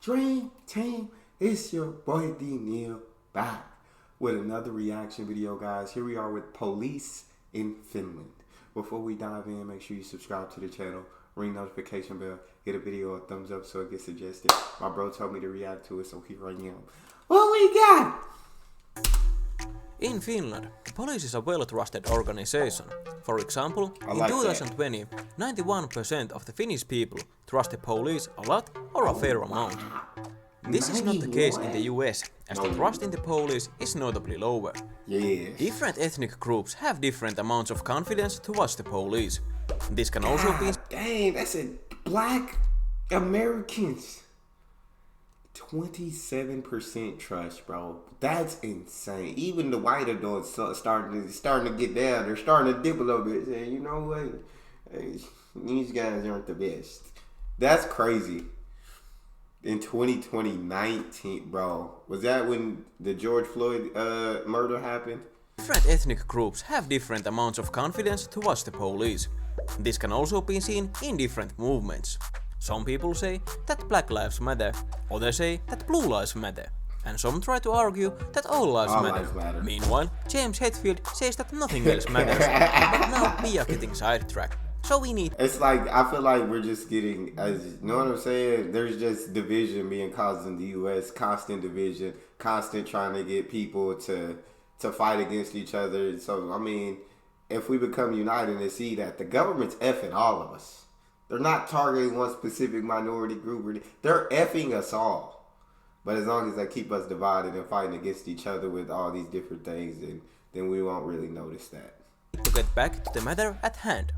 Dream Team, it's your boy D Neal back with another reaction video, guys. Here we are with police in Finland. Before we dive in, make sure you subscribe to the channel, ring notification bell, get a video a thumbs up so it gets suggested. My bro told me to react to it, so here I am. What we got? In Finland, the police is a well-trusted organization. For example, in 2020, 91% of the Finnish people trust the police a lot or a fair amount. This is not the case in the US, as the trust in the police is notably lower. Yes. Different ethnic groups have different amounts of confidence towards the police. This can also be... Dang, that's a black Americans. 27% trust, bro. That's insane. Even the white adults starting to get down. They're starting to dip a little bit, saying, you know what? Hey, these guys aren't the best. That's crazy. In 2019, bro. Was that when the George Floyd murder happened? Different ethnic groups have different amounts of confidence towards the police. This can also be seen in different movements. Some people say that Black Lives Matter, others say that Blue Lives Matter, and some try to argue that all lives matter. Meanwhile, James Hetfield says that nothing else matters. But now we are getting sidetracked, so we need... It's like, I feel like we're just getting, you know what I'm saying? There's just division being caused in the US, constant division, constant trying to get people to fight against each other. So, I mean, if we become united and see that the government's effing all of us. They're not targeting one specific minority group. They're effing us all. But as long as they keep us divided and fighting against each other with all these different things, then we won't really notice that. To get back to the matter at hand.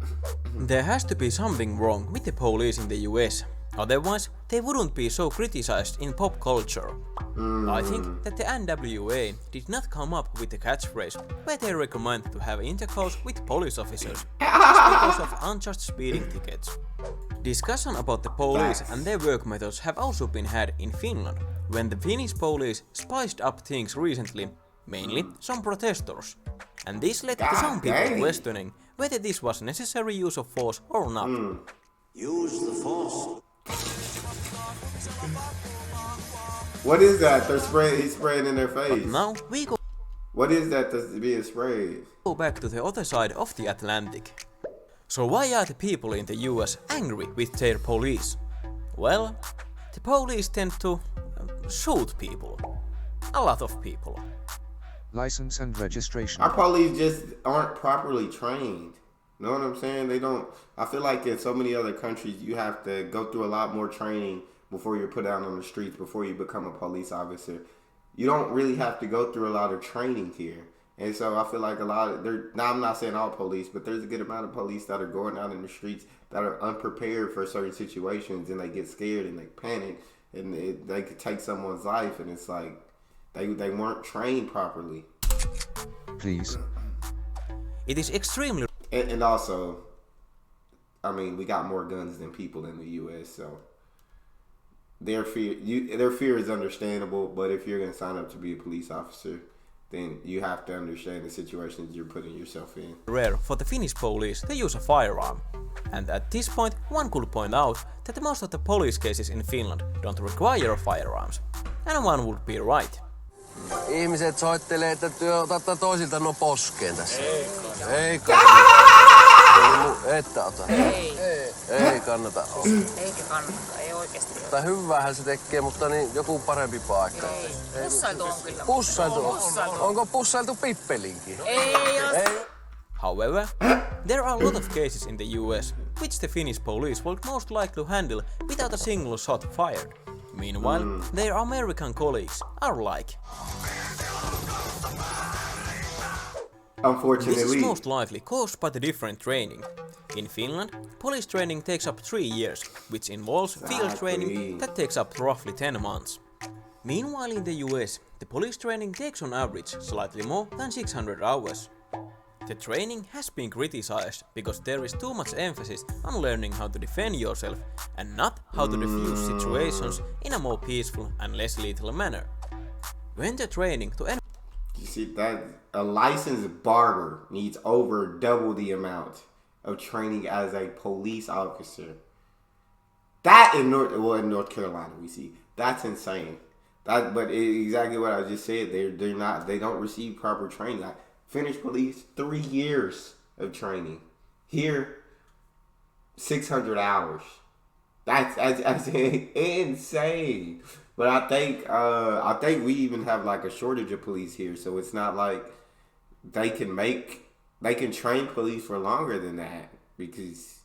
There has to be something wrong with the police in the US. Otherwise, they wouldn't be so criticized in pop culture. I think that the NWA did not come up with the catchphrase where they recommend to have intercourse with police officers just because of unjust speeding tickets. Discussion about the police and their work methods have also been had in Finland, when the Finnish police spiced up things recently, mainly some protesters. And this led to some people questioning whether this was necessary use of force or not. Use the force. What is that? He's spraying in their face. But now we go... What is that that's being sprayed? Go back to the other side of the Atlantic. So why are the people in the US angry with their police? Well, the police tend to shoot people. A lot of people. License and registration. Our police just aren't properly trained. Know what I'm saying? They don't. I feel like in so many other countries, you have to go through a lot more training before you're put out on the streets, before you become a police officer. You don't really have to go through a lot of training here. And so I feel like now I'm not saying all police, but there's a good amount of police that are going out in the streets that are unprepared for certain situations, and they get scared and they panic, and they could take someone's life, and it's like they weren't trained properly. Please. It is extremely... And also, I mean, we got more guns than people in the U.S., so their fear is understandable. But if you're going to sign up to be a police officer, then you have to understand the situations you're putting yourself in. Rare for the Finnish police to use a firearm. And at this point, one could point out that most of the police cases in Finland don't require firearms. And one would be right. Ihmiset soittelee, että otatte toisilta nuo poskeen tässä. Ei kannata. Että ota. Ei kannata. Eikä kannata, ei oikeesti. Tai hyväähän se tekee, mutta niin joku parempi paikka. Ei. Pussailtu on kyllä. Pussailtu? Onko pussailtu pippelinkin? Ei. However, there are a lot of cases in the US which the Finnish police would most likely handle without a single shot fired. Meanwhile, their American colleagues are like... Unfortunately. This is most likely caused by the different training. In Finland, police training takes up 3 years, which involves field training that takes up roughly 10 months. Meanwhile, in the US, the police training takes on average slightly more than 600 hours. The training has been criticized because there is too much emphasis on learning how to defend yourself and not how to defuse situations in a more peaceful and less lethal manner. When the training to... You see that a licensed barber needs over double the amount of training as a police officer. That in North Carolina we see. That's insane. Exactly what I just said. They don't receive proper training. Like Finnish police, 3 years of training. Here, 600 hours. That's insane. But I think we even have like a shortage of police here, so it's not like they can train police for longer than that because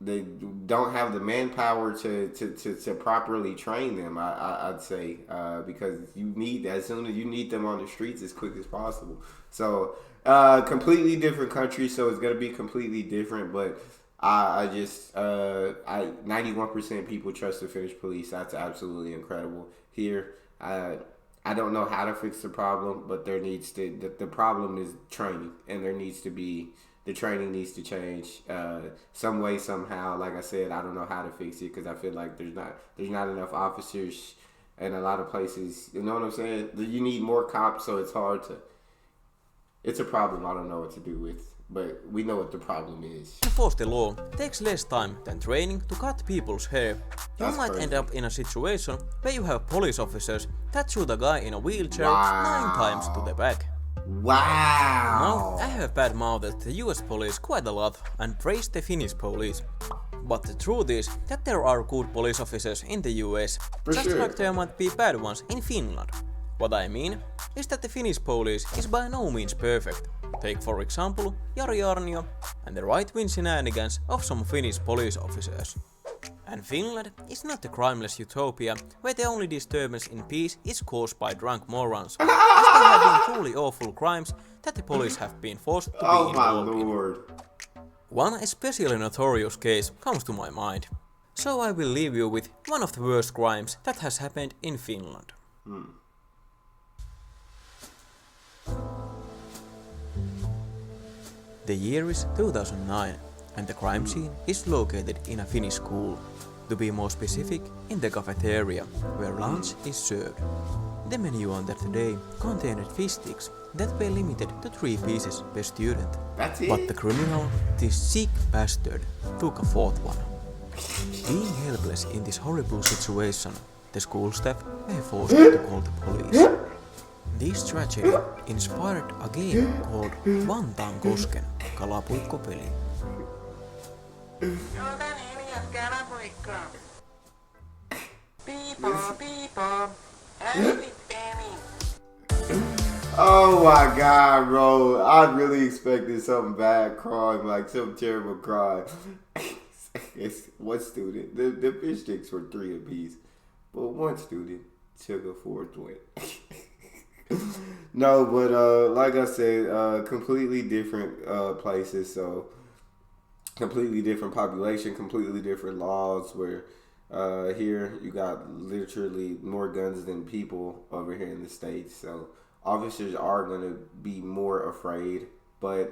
they don't have the manpower to properly train them. I'd say because you need them on the streets as quick as possible. So completely different country, so it's gonna be completely different. But I 91% people trust the Finnish police. That's absolutely incredible. Here, I don't know how to fix the problem, but the problem is training, and the training needs to change some way, somehow. Like I said, I don't know how to fix it because I feel like there's not enough officers in a lot of places. You know what I'm saying? You need more cops, so it's a problem I don't know what to do with. But we know what the problem is. Enforce the law takes less time than training to cut people's hair. You might end up in a situation where you have police officers that shoot a guy in a wheelchair 9 times to the back. Wow! Now, I have bad-mouthed the US police quite a lot and praised the Finnish police. But the truth is that there are good police officers in the US, just like there might be bad ones in Finland. What I mean is that the Finnish police is by no means perfect. Take for example Jari Arnio and the right-wing shenanigans of some Finnish police officers. And Finland is not a crimeless utopia where the only disturbance in peace is caused by drunk morons, as there have been truly awful crimes that the police have been forced to be involved in. One especially notorious case comes to my mind, so I will leave you with one of the worst crimes that has happened in Finland. The year is 2009 and the crime scene is located in a Finnish school. To be more specific, in the cafeteria, where lunch is served. The menu on that day contained fish sticks that were limited to 3 pieces per student. That's it? But the criminal, this sick bastard, took a 4th one. Being helpless in this horrible situation, the school staff were forced to call the police. This tragedy inspired a game called Vantaan kosken kalapuikkopeli. Oh my god, bro. I really expected something bad crime, like some terrible crime. It's one student. The fish sticks were 3 apiece, but one student took a 4th one. No, but like I said, completely different places, so completely different population, completely different laws. Where here you got literally more guns than people over here in the States, so officers are going to be more afraid, but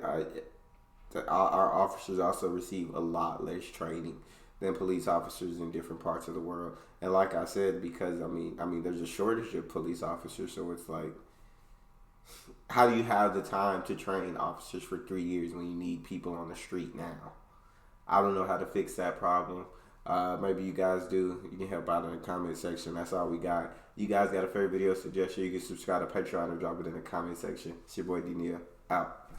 our officers also receive a lot less training than police officers in different parts of the world. And like I said, because I mean there's a shortage of police officers, so it's like, how do you have the time to train officers for 3 years when you need people on the street now? I don't know how to fix that problem. Maybe you guys do. You can help out in the comment section. That's all we got. You guys got a favorite video suggestion, you can subscribe to Patreon or drop it in the comment section. It's your boy Neal. Out.